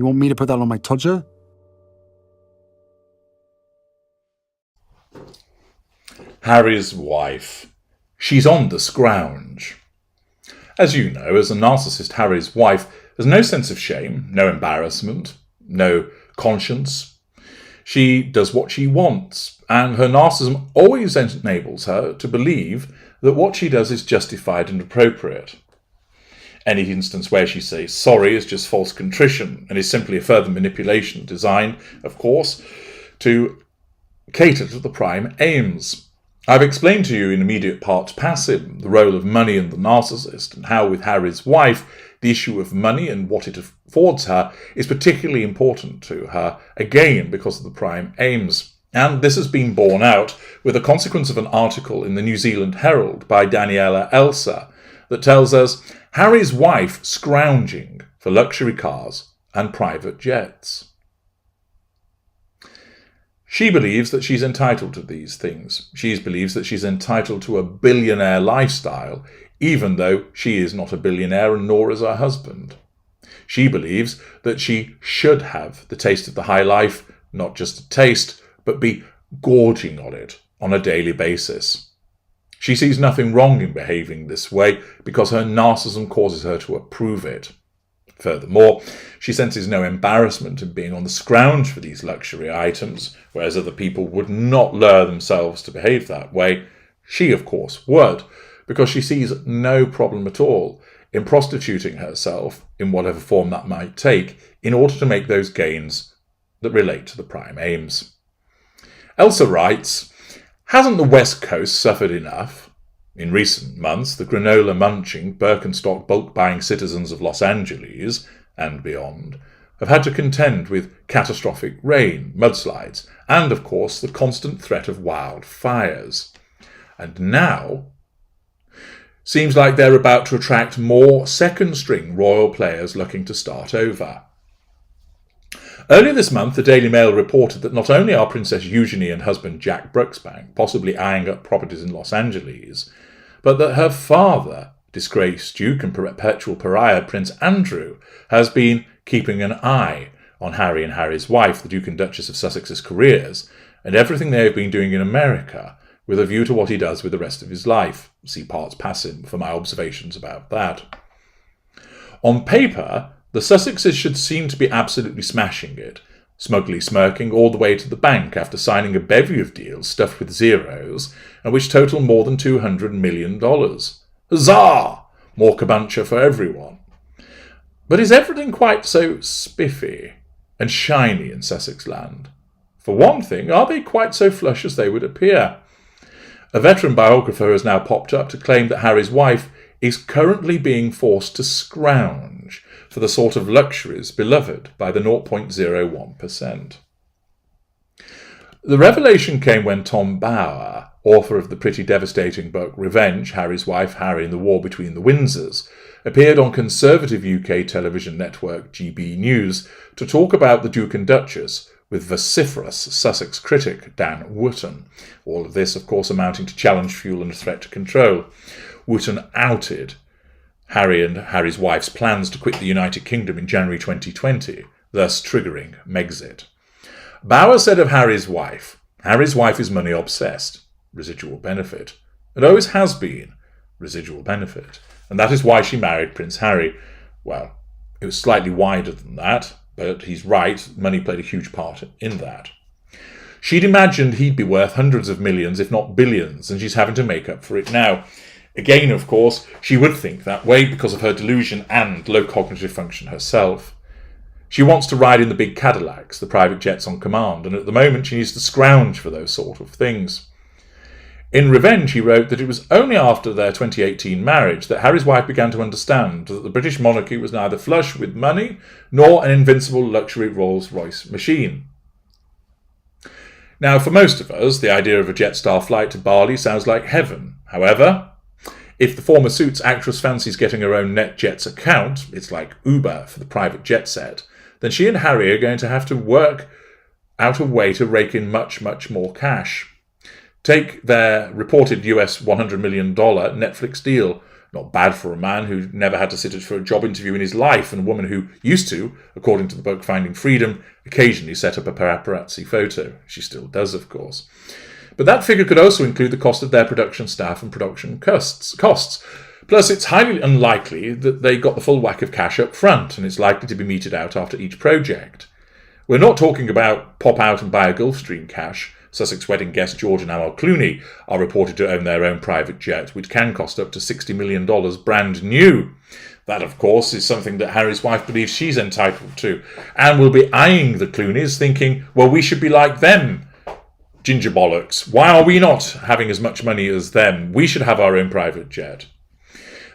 want me to put that on my Tudor? Harry's wife. She's on the scrounge. As you know, as a narcissist, Harry's wife has no sense of shame, no embarrassment, no conscience. She does what she wants, and her narcissism always enables her to believe that what she does is justified and appropriate. Any instance where she says sorry is just false contrition and is simply a further manipulation designed, of course, to cater to the prime aims. I've explained to you in immediate part passim the role of money in the narcissist, and how with Harry's wife the issue of money and what it affords her is particularly important to her, again because of the prime aims. And this has been borne out with a consequence of an article in the New Zealand Herald by Daniela Elsa that tells us Harry's wife scrounging for luxury cars and private jets. She believes that she's entitled to these things. She believes that she's entitled to a billionaire lifestyle, even though she is not a billionaire and nor is her husband. She believes that she should have the taste of the high life, not just a taste, but be gorging on it on a daily basis. She sees nothing wrong in behaving this way because her narcissism causes her to approve it. Furthermore, she senses no embarrassment in being on the scrounge for these luxury items, whereas other people would not lure themselves to behave that way. She, of course, would, because she sees no problem at all in prostituting herself, in whatever form that might take, in order to make those gains that relate to the prime aims. Elsa writes, hasn't the West Coast suffered enough? In recent months, the granola-munching, Birkenstock bulk-buying citizens of Los Angeles, and beyond, have had to contend with catastrophic rain, mudslides, and, of course, the constant threat of wildfires. And now, seems like they're about to attract more second-string royal players looking to start over. Earlier this month, the Daily Mail reported that not only are Princess Eugenie and husband Jack Brooksbank possibly eyeing up properties in Los Angeles, but that her father, disgraced Duke and perpetual pariah Prince Andrew, has been keeping an eye on Harry and Harry's wife, the Duke and Duchess of Sussex's careers, and everything they have been doing in America, with a view to what he does with the rest of his life. See parts passim for my observations about that. On paper, the Sussexes should seem to be absolutely smashing it, smugly smirking all the way to the bank after signing a bevy of deals stuffed with zeros, and which total more than $200 million. Huzzah! More kabancha for everyone. But is everything quite so spiffy and shiny in Sussex land? For one thing, are they quite so flush as they would appear? A veteran biographer has now popped up to claim that Harry's wife is currently being forced to scrounge for the sort of luxuries beloved by the 0.01%. The revelation came when Tom Bower, author of the pretty devastating book Revenge, Harry's Wife, Harry and the War Between the Windsors, appeared on conservative UK television network GB News to talk about the Duke and Duchess with vociferous Sussex critic Dan Wootton. All of this, of course, amounting to challenge fuel and a threat to control. Wootton outed Harry and Harry's wife's plans to quit the United Kingdom in January 2020, thus triggering Megxit. Bower said of Harry's wife is money obsessed, residual benefit, and always has been, residual benefit, and that is why she married Prince Harry. Well, it was slightly wider than that, but he's right, money played a huge part in that. She'd imagined he'd be worth hundreds of millions, if not billions, and she's having to make up for it now. Again, of course, she would think that way because of her delusion and low cognitive function herself. She wants to ride in the big Cadillacs, the private jets on command, and at the moment she needs to scrounge for those sort of things. In Revenge, he wrote that it was only after their 2018 marriage that Harry's wife began to understand that the British monarchy was neither flush with money nor an invincible luxury Rolls-Royce machine. Now, for most of us, the idea of a Jetstar flight to Bali sounds like heaven. However, if the former Suits actress fancies getting her own NetJets account, it's like Uber for the private jet set, then she and Harry are going to have to work out a way to rake in much, much more cash. Take their reported US $100 million Netflix deal Not bad for a man who never had to sit for a job interview in his life, and a woman who used to, according to the book Finding Freedom, occasionally set up a paparazzi photo. She still does, of course. But that figure could also include the cost of their production staff and production costs. Plus, it's highly unlikely that they got the full whack of cash up front, and it's likely to be meted out after each project. We're not talking about pop out and buy a Gulfstream cash. Sussex wedding guest George and Amal Clooney are reported to own their own private jet, which can cost up to $60 million brand new. That, of course, is something that Harry's wife believes she's entitled to, and will be eyeing the Clooneys, thinking, well, we should be like them. Ginger bollocks. Why are we not having as much money as them? We should have our own private jet.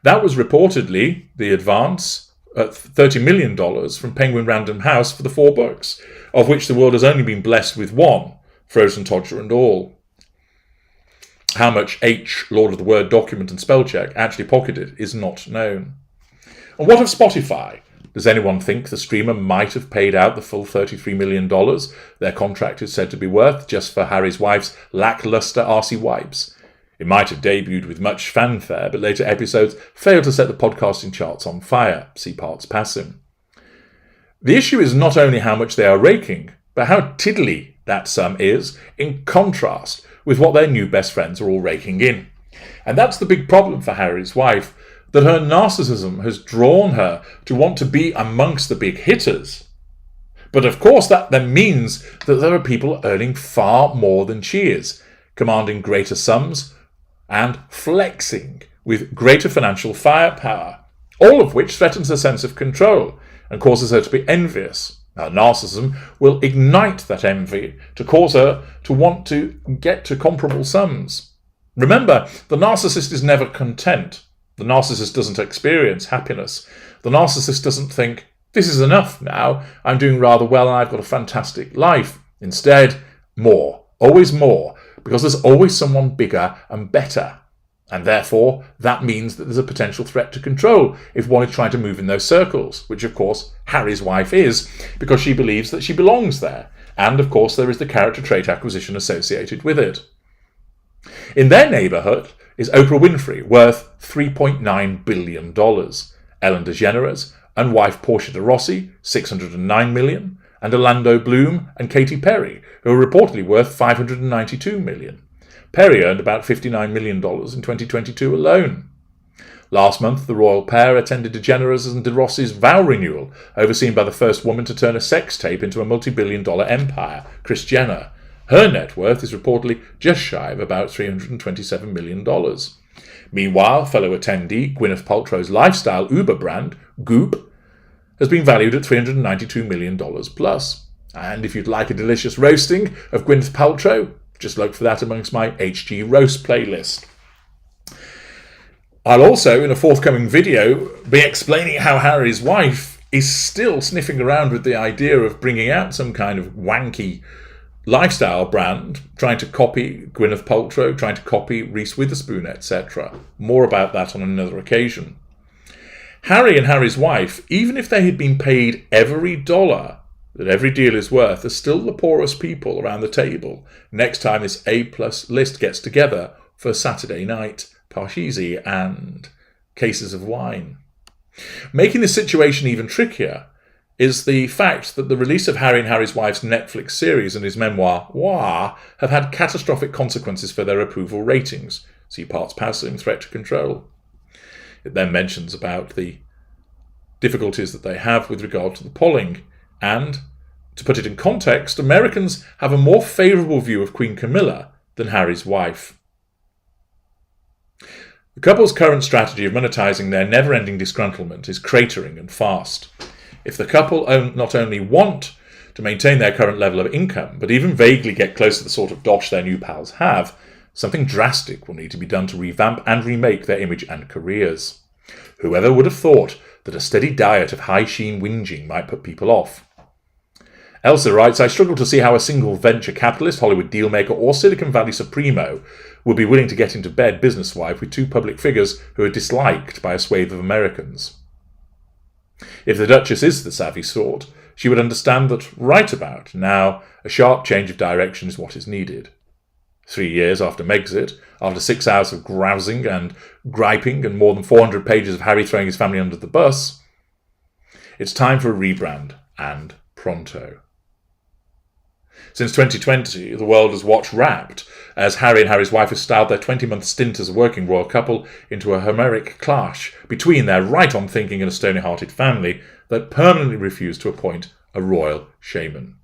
That was reportedly the advance at $30 million from Penguin Random House for the 4 books, of which the world has only been blessed with one, Frozen Todger and all. How much H, Lord of the Word document and spellcheck, actually pocketed is not known. And what of Spotify? Does anyone think the streamer might have paid out the full $33 million their contract is said to be worth just for Harry's wife's lacklustre RC wipes? It might have debuted with much fanfare, but later episodes failed to set the podcasting charts on fire. See parts passing. The issue is not only how much they are raking, but how tiddly that sum is in contrast with what their new best friends are all raking in. And that's the big problem for Harry's wife, that her narcissism has drawn her to want to be amongst the big hitters. But of course that then means that there are people earning far more than she is, commanding greater sums, and flexing with greater financial firepower, all of which threatens her sense of control and causes her to be envious. Her narcissism will ignite that envy to cause her to want to get to comparable sums. Remember, the narcissist is never content. The narcissist doesn't experience happiness. The narcissist doesn't think, this is enough now, I'm doing rather well and I've got a fantastic life. Instead, more, always more, because there's always someone bigger and better. And therefore, that means that there's a potential threat to control if one is trying to move in those circles, which of course Harry's wife is, because she believes that she belongs there. And of course there is the character trait acquisition associated with it. In their neighbourhood is Oprah Winfrey, worth $3.9 billion. Ellen DeGeneres and wife Portia de Rossi, $609 million. And Orlando Bloom and Katy Perry, who are reportedly worth $592 million. Perry earned about $59 million in 2022 alone. Last month, the royal pair attended DeGeneres and De Rossi's vow renewal, overseen by the first woman to turn a sex tape into a multi-billion-dollar empire, Kris Jenner. Her net worth is reportedly just shy of about $327 million. Meanwhile, fellow attendee Gwyneth Paltrow's lifestyle Uber brand, Goop, has been valued at $392 million plus. And if you'd like a delicious roasting of Gwyneth Paltrow, just look for that amongst my HG roast playlist. I'll also, in a forthcoming video, be explaining how Harry's wife is still sniffing around with the idea of bringing out some kind of wanky lifestyle brand, trying to copy Gwyneth Paltrow, trying to copy Reese Witherspoon, etc. More about that on another occasion. Harry and Harry's wife, even if they had been paid every dollar that every deal is worth, are still the poorest people around the table next time this A-plus list gets together for Saturday night parcheesi and cases of wine. Making the situation even trickier is the fact that the release of Harry and Harry's wife's Netflix series and his memoir, Wah, have had catastrophic consequences for their approval ratings. See parts passing, threat to control. It then mentions about the difficulties that they have with regard to the polling. And, to put it in context, Americans have a more favourable view of Queen Camilla than Harry's wife. The couple's current strategy of monetising their never-ending disgruntlement is cratering and fast. If the couple not only want to maintain their current level of income, but even vaguely get close to the sort of dosh their new pals have, something drastic will need to be done to revamp and remake their image and careers. Whoever would have thought that a steady diet of high-sheen whinging might put people off? Elsa writes, I struggle to see how a single venture capitalist, Hollywood dealmaker, or Silicon Valley supremo would be willing to get into bed business-wise with two public figures who are disliked by a swathe of Americans. If the Duchess is the savvy sort, she would understand that right about now a sharp change of direction is what is needed. 3 years after Megxit, after 6 hours of grousing and griping and more than 400 pages of Harry throwing his family under the bus, it's time for a rebrand, and pronto. Since 2020, the world has watched rapt as Harry and Harry's wife have styled their 20-month stint as a working royal couple into a Homeric clash between their right-on thinking and a stony-hearted family that permanently refused to appoint a royal shaman.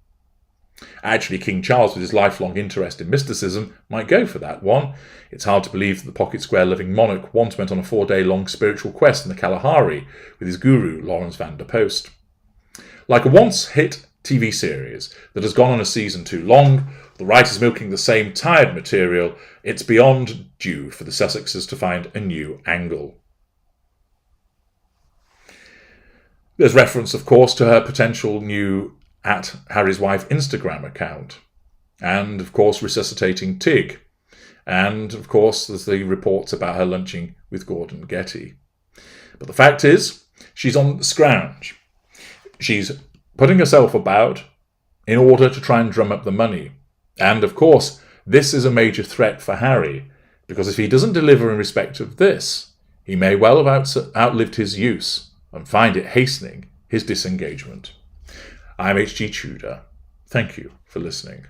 Actually, King Charles, with his lifelong interest in mysticism, might go for that one. It's hard to believe that the pocket square living monarch once went on a 4-day-long spiritual quest in the Kalahari with his guru, Lawrence van der Post. Like a once-hit TV series that has gone on a season too long, the writers milking the same tired material, it's beyond due for the Sussexes to find a new angle. There's reference, of course, to her potential new @Harry'sWife Instagram account, and, of course, resuscitating Tig, and, of course, there's the reports about her lunching with Gordon Getty. But the fact is, she's on Scrounge. She's putting herself about in order to try and drum up the money. And, of course, this is a major threat for Harry, because if he doesn't deliver in respect of this, he may well have outlived his use and find it hastening his disengagement. I'm H.G. Tudor. Thank you for listening.